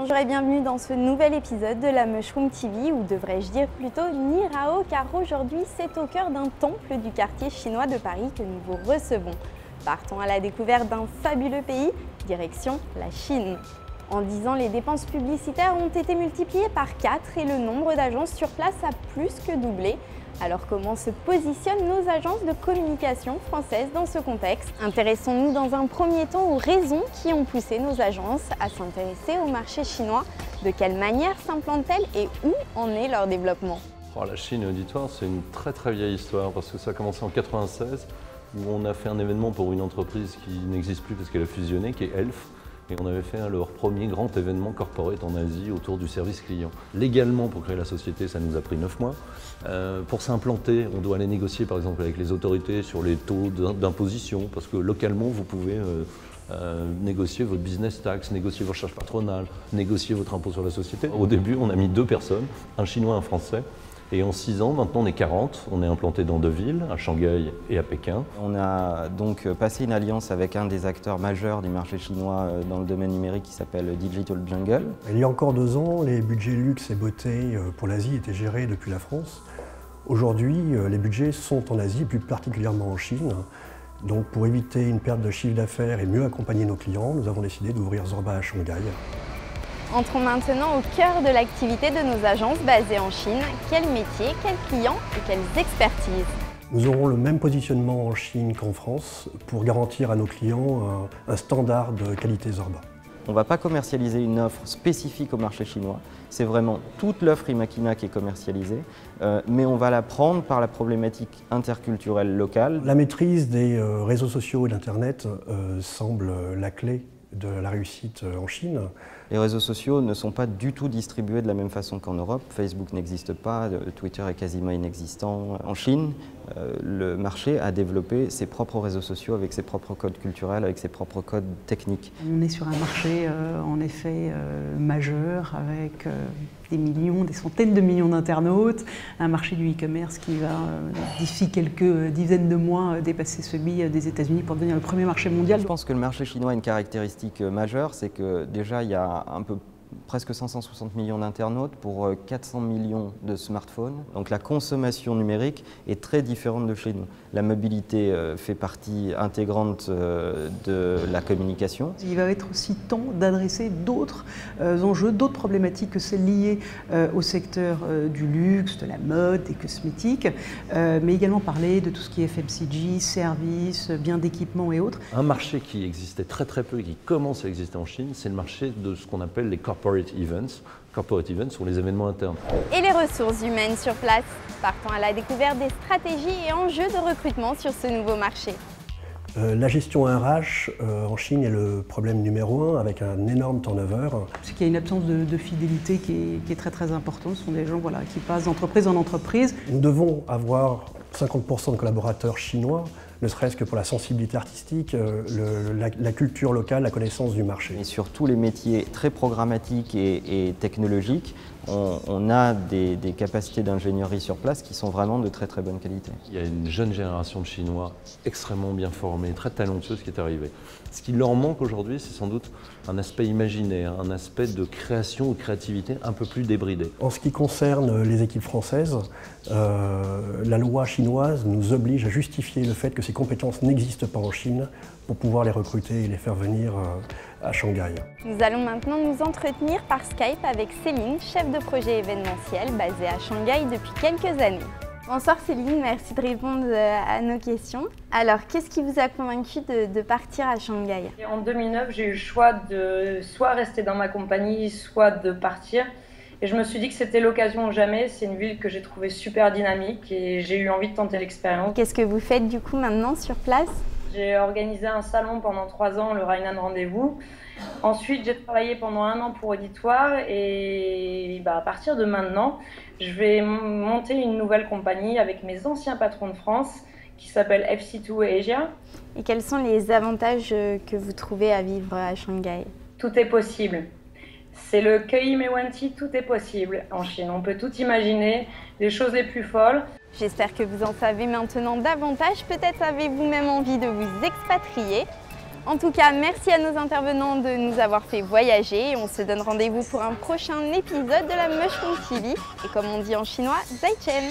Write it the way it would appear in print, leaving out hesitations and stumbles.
Bonjour et bienvenue dans ce nouvel épisode de la Mushroom TV, ou devrais-je dire plutôt Nihao, car aujourd'hui c'est au cœur d'un temple du quartier chinois de Paris que nous vous recevons. Partons à la découverte d'un fabuleux pays, direction la Chine. En 10 ans, les dépenses publicitaires ont été multipliées par 4 et le nombre d'agences sur place a plus que doublé. Alors comment se positionnent nos agences de communication françaises dans ce contexte? Intéressons-nous dans un premier temps aux raisons qui ont poussé nos agences à s'intéresser au marché chinois. De quelle manière s'implantent-elles et où en est leur développement? La Chine auditoire, c'est une très vieille histoire parce que ça a commencé en 1996 où on a fait un événement pour une entreprise qui n'existe plus parce qu'elle a fusionné, qui est Elf. Et on avait fait leur premier grand événement corporate en Asie autour du service client. Légalement, pour créer la société, ça nous a pris 9 mois. Pour s'implanter, on doit aller négocier par exemple avec les autorités sur les taux d'imposition, parce que localement, vous pouvez négocier votre business tax, négocier vos charges patronales, négocier votre impôt sur la société. Au début, on a mis 2 personnes, un Chinois et un Français. Et en 6 ans, maintenant on est 40, on est implanté dans 2 villes, à Shanghai et à Pékin. On a donc passé une alliance avec un des acteurs majeurs du marché chinois dans le domaine numérique qui s'appelle Digital Jungle. Il y a encore 2 ans, les budgets luxe et beauté pour l'Asie étaient gérés depuis la France. Aujourd'hui, les budgets sont en Asie, plus particulièrement en Chine. Donc pour éviter une perte de chiffre d'affaires et mieux accompagner nos clients, nous avons décidé d'ouvrir Zorba à Shanghai. Entrons maintenant au cœur de l'activité de nos agences basées en Chine. Quels métiers, quels clients et quelles expertises? Nous aurons le même positionnement en Chine qu'en France pour garantir à nos clients un standard de qualité Zorba. On ne va pas commercialiser une offre spécifique au marché chinois, c'est vraiment toute l'offre Imakina qui est commercialisée, mais on va la prendre par la problématique interculturelle locale. La maîtrise des réseaux sociaux et d'Internet semble la clé de la réussite en Chine. Les réseaux sociaux ne sont pas du tout distribués de la même façon qu'en Europe. Facebook n'existe pas, Twitter est quasiment inexistant. En Chine, le marché a développé ses propres réseaux sociaux avec ses propres codes culturels, avec ses propres codes techniques. On est sur un marché en effet majeur avec des millions, des centaines de millions d'internautes, un marché du e-commerce qui va d'ici quelques dizaines de mois dépasser celui des États-Unis pour devenir le premier marché mondial. Je pense que le marché chinois a une caractéristique majeure, c'est que déjà il y a presque 560 millions d'internautes pour 400 millions de smartphones. Donc la consommation numérique est très différente de chez nous. La mobilité fait partie intégrante de la communication. Il va être aussi temps d'adresser d'autres enjeux, d'autres problématiques que celles liées au secteur du luxe, de la mode, des cosmétiques, mais également parler de tout ce qui est FMCG, services, biens d'équipement et autres. Un marché qui existait très peu et qui commence à exister en Chine, c'est le marché de ce qu'on appelle les corporate events. Corporate events sont les événements internes. Et les ressources humaines sur place? Partons à la découverte des stratégies et enjeux de recrutement sur ce nouveau marché. La gestion RH en Chine est le problème numéro 1 avec un énorme turnover. C'est qu'il y a une absence de fidélité qui est très importante. Ce sont des gens qui passent d'entreprise en entreprise. Nous devons avoir 50% de collaborateurs chinois, ne serait-ce que pour la sensibilité artistique, la culture locale, la connaissance du marché. Et sur tous les métiers très programmatiques et technologiques, on a des capacités d'ingénierie sur place qui sont vraiment de très bonne qualité. Il y a une jeune génération de Chinois extrêmement bien formés, très talentueuse qui est arrivée. Ce qui leur manque aujourd'hui, c'est sans doute un aspect imaginaire, un aspect de création ou de créativité un peu plus débridé. En ce qui concerne les équipes françaises, la loi chinoise nous oblige à justifier le fait que ces compétences n'existent pas en Chine pour pouvoir les recruter et les faire venir à Shanghai. Nous allons maintenant nous entretenir par Skype avec Céline, chef de projet événementiel basée à Shanghai depuis quelques années. Bonsoir Céline, merci de répondre à nos questions. Alors, qu'est-ce qui vous a convaincu de partir à Shanghai? En 2009, j'ai eu le choix de soit rester dans ma compagnie, soit de partir. Et je me suis dit que c'était l'occasion ou jamais. C'est une ville que j'ai trouvée super dynamique et j'ai eu envie de tenter l'expérience. Qu'est-ce que vous faites du coup maintenant sur place? J'ai organisé un salon pendant 3 ans, le Rainan Rendez-vous. Ensuite, j'ai travaillé pendant 1 an pour Auditoire et à partir de maintenant, je vais monter une nouvelle compagnie avec mes anciens patrons de France qui s'appelle FC2 Asia. Et quels sont les avantages que vous trouvez à vivre à Shanghai? Tout est possible. C'est le Kei Mewanti, tout est possible en Chine. On peut tout imaginer, les choses les plus folles. J'espère que vous en savez maintenant davantage. Peut-être avez-vous même envie de vous expatrier. En tout cas, merci à nos intervenants de nous avoir fait voyager. On se donne rendez-vous pour un prochain épisode de la Mushroom TV. Et comme on dit en chinois, Zai Chen.